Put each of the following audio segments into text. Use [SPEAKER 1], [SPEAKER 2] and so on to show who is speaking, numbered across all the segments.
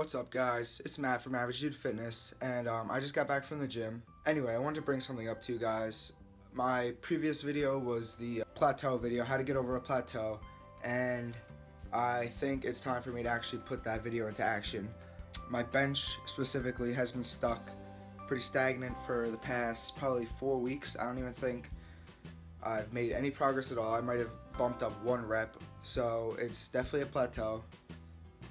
[SPEAKER 1] What's up, guys? It's Matt from AverageDudeTV, and I just got back from the gym. Anyway, I wanted to bring something up to you guys. My previous video was the plateau video, how to get over a plateau, and I think it's time for me to actually put that video into action. My bench specifically has been stuck pretty stagnant for the past probably 4 weeks. I don't even think I've made any progress at all. I might have bumped up 1 rep, so it's definitely a plateau.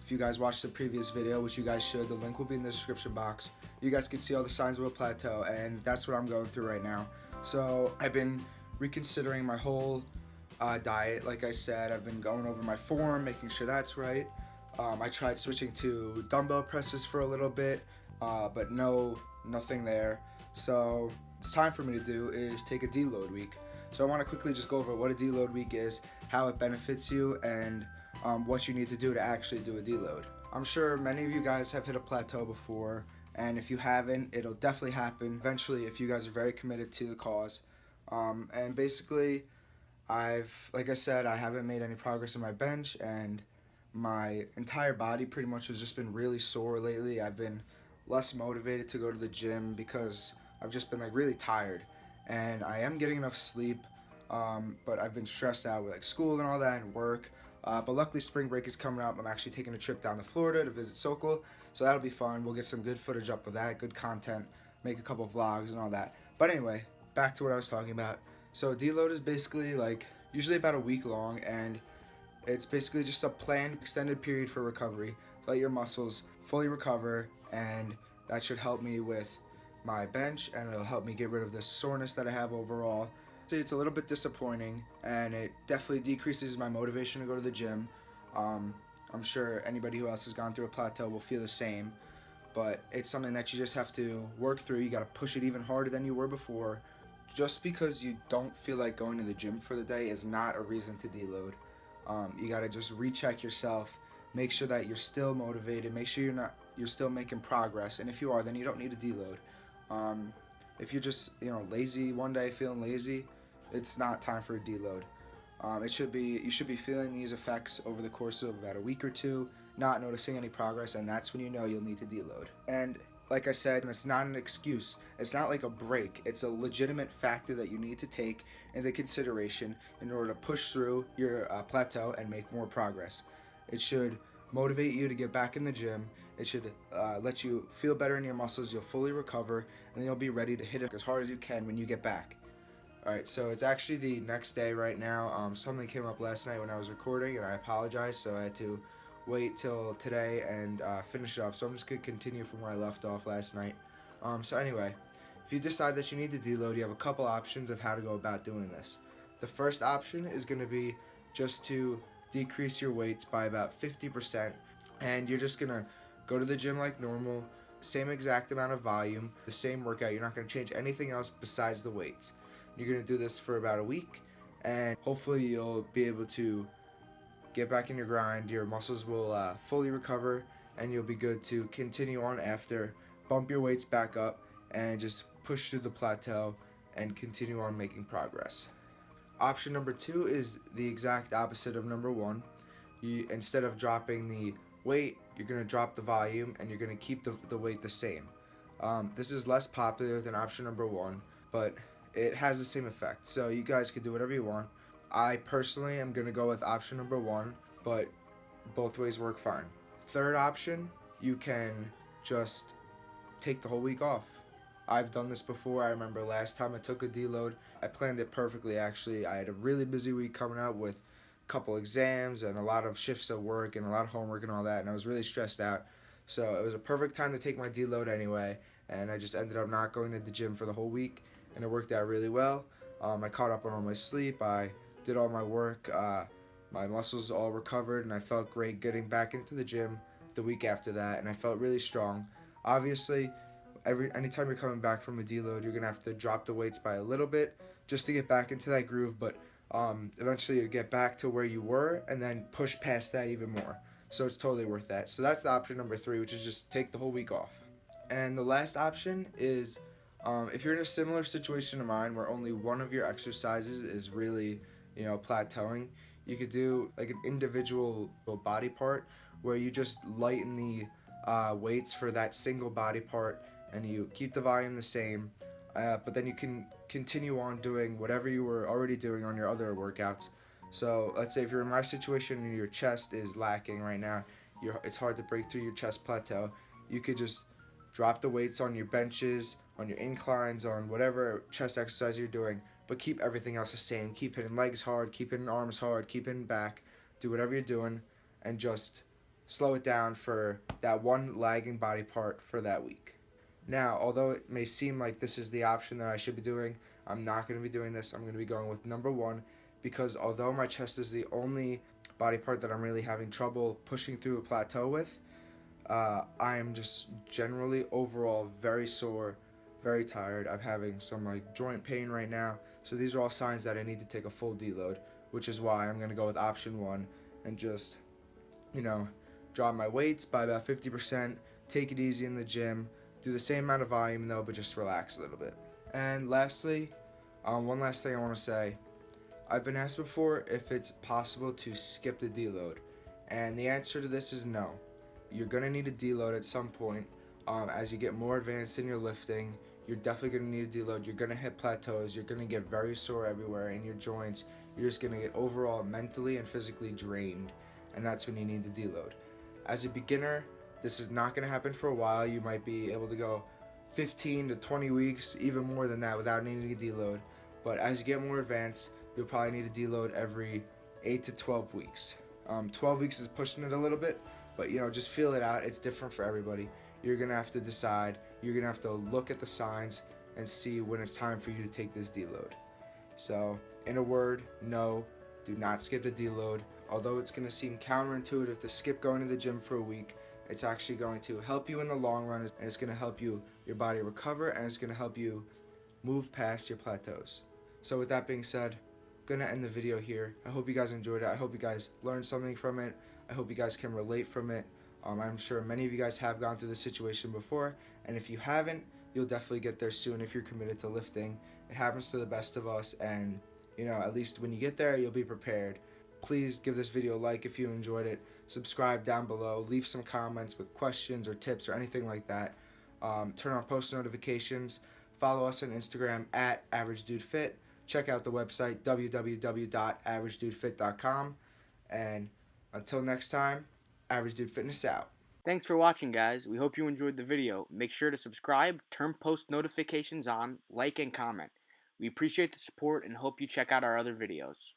[SPEAKER 1] If you guys watched the previous video, which you guys should, the link will be in the description box. You guys can see all the signs of a plateau, and that's what I'm going through right now. So I've been reconsidering my whole diet. Like I said, I've been going over my form, making sure that's right. I tried switching to dumbbell presses for a little bit, but nothing there. So it's time for me to do is take a deload week. So I want to quickly just go over what a deload week is, how it benefits you, and what you need to do to actually do a deload. I'm sure many of you guys have hit a plateau before, and if you haven't, it'll definitely happen eventually if you guys are very committed to the cause. And basically, like I said, I haven't made any progress in my bench, and my entire body pretty much has just been really sore lately. I've been less motivated to go to the gym because I've just been really tired, and I am getting enough sleep, but I've been stressed out with school and all that and work. But luckily spring break is coming up. I'm actually taking a trip down to Florida to visit Sokol, so that'll be fun. We'll get some good footage up of that, good content, make a couple vlogs and all that. But anyway, back to what I was talking about. So deload is basically usually about a week long, and it's basically just a planned extended period for recovery to let your muscles fully recover, and that should help me with my bench, and it'll help me get rid of the soreness that I have overall. It's a little bit disappointing, and it definitely decreases my motivation to go to the gym. I'm sure anybody who else has gone through a plateau will feel the same, but it's something that you just have to work through. You got to push it even harder than you were before. Just because you don't feel like going to the gym for the day is not a reason to deload. You got to just recheck yourself, make sure that you're still motivated, make sure you're still making progress, and if you are, then you don't need to deload. If you're just lazy one day, feeling lazy, it's not time for a deload. You should be feeling these effects over the course of about a week or two, not noticing any progress, and that's when you know you'll need to deload. And like I said, it's not an excuse. It's not like a break. It's a legitimate factor that you need to take into consideration in order to push through your plateau and make more progress. It should motivate you to get back in the gym. It should let you feel better in your muscles. You'll fully recover, and then you'll be ready to hit it as hard as you can when you get back. Alright, so it's actually the next day right now. Something came up last night when I was recording, and I apologize, so I had to wait till today and finish it up. So I'm just going to continue from where I left off last night. So anyway, if you decide that you need to deload, you have a couple options of how to go about doing this. The first option is going to be just to decrease your weights by about 50%, and you're just going to go to the gym like normal, same exact amount of volume, the same workout. You're not going to change anything else besides the weights. You're going to do this for about a week, and hopefully you'll be able to get back in your grind. Your muscles will fully recover, and you'll be good to continue on after. Bump your weights back up and just push through the plateau and continue on making progress. Option number 2 is the exact opposite of number 1. Instead of dropping the weight, you're going to drop the volume, and you're going to keep the weight the same. This is less popular than option number 1, but it has the same effect, so you guys can do whatever you want. I personally am going to go with option number 1, but both ways work fine. Third option, you can just take the whole week off. I've done this before. I remember last time I took a deload, I planned it perfectly actually. I had a really busy week coming up with a couple exams and a lot of shifts at work and a lot of homework and all that, and I was really stressed out. So it was a perfect time to take my deload anyway, and I just ended up not going to the gym for the whole week, and it worked out really well. I caught up on all my sleep, I did all my work, my muscles all recovered, and I felt great getting back into the gym the week after that, and I felt really strong. Obviously, anytime you're coming back from a deload, you're going to have to drop the weights by a little bit just to get back into that groove, but eventually you get back to where you were and then push past that even more. So it's totally worth that. So that's the option number 3, which is just take the whole week off. And the last option is if you're in a similar situation to mine where only one of your exercises is really, plateauing, you could do like an individual body part where you just lighten the weights for that single body part, and you keep the volume the same, but then you can continue on doing whatever you were already doing on your other workouts. So let's say if you're in my situation and your chest is lacking right now, it's hard to break through your chest plateau, you could just drop the weights on your benches, on your inclines, on whatever chest exercise you're doing, but keep everything else the same. Keep hitting legs hard, keep hitting arms hard, keep hitting back, do whatever you're doing, and just slow it down for that one lagging body part for that week. Now, although it may seem like this is the option that I should be doing, I'm not going to be doing this. I'm going to be going with number one, because although my chest is the only body part that I'm really having trouble pushing through a plateau with, I am just generally overall very sore, very tired. I'm having some joint pain right now. So these are all signs that I need to take a full deload, which is why I'm going to go with option one and just, drop my weights by about 50%, take it easy in the gym, do the same amount of volume though, but just relax a little bit. And lastly, one last thing I want to say. I've been asked before if it's possible to skip the deload, and the answer to this is no. You're going to need a deload at some point. As you get more advanced in your lifting, you're definitely going to need a deload. You're going to hit plateaus. You're going to get very sore everywhere in your joints. You're just going to get overall mentally and physically drained, and that's when you need the deload. As a beginner, this is not going to happen for a while. You might be able to go 15 to 20 weeks, even more than that, without needing a deload. But as you get more advanced, you'll probably need a deload every 8 to 12 weeks. 12 weeks is pushing it a little bit, but just feel it out. It's different for everybody. You're going to have to decide. You're going to have to look at the signs and see when it's time for you to take this deload. So, in a word, no, do not skip the deload. Although it's going to seem counterintuitive to skip going to the gym for a week, it's actually going to help you in the long run, and it's going to help your body recover, and it's going to help you move past your plateaus. So with that being said, I'm going to end the video here. I hope you guys enjoyed it. I hope you guys learned something from it. I hope you guys can relate from it. I'm sure many of you guys have gone through this situation before, and if you haven't, you'll definitely get there soon if you're committed to lifting. It happens to the best of us, and at least when you get there, you'll be prepared. Please give this video a like if you enjoyed it. Subscribe down below. Leave some comments with questions or tips or anything like that. Turn on post notifications. Follow us on Instagram at AverageDudeFit. Check out the website www.averagedudefit.com. And until next time, Average Dude Fitness out.
[SPEAKER 2] Thanks for watching, guys. We hope you enjoyed the video. Make sure to subscribe, turn post notifications on, like, and comment. We appreciate the support and hope you check out our other videos.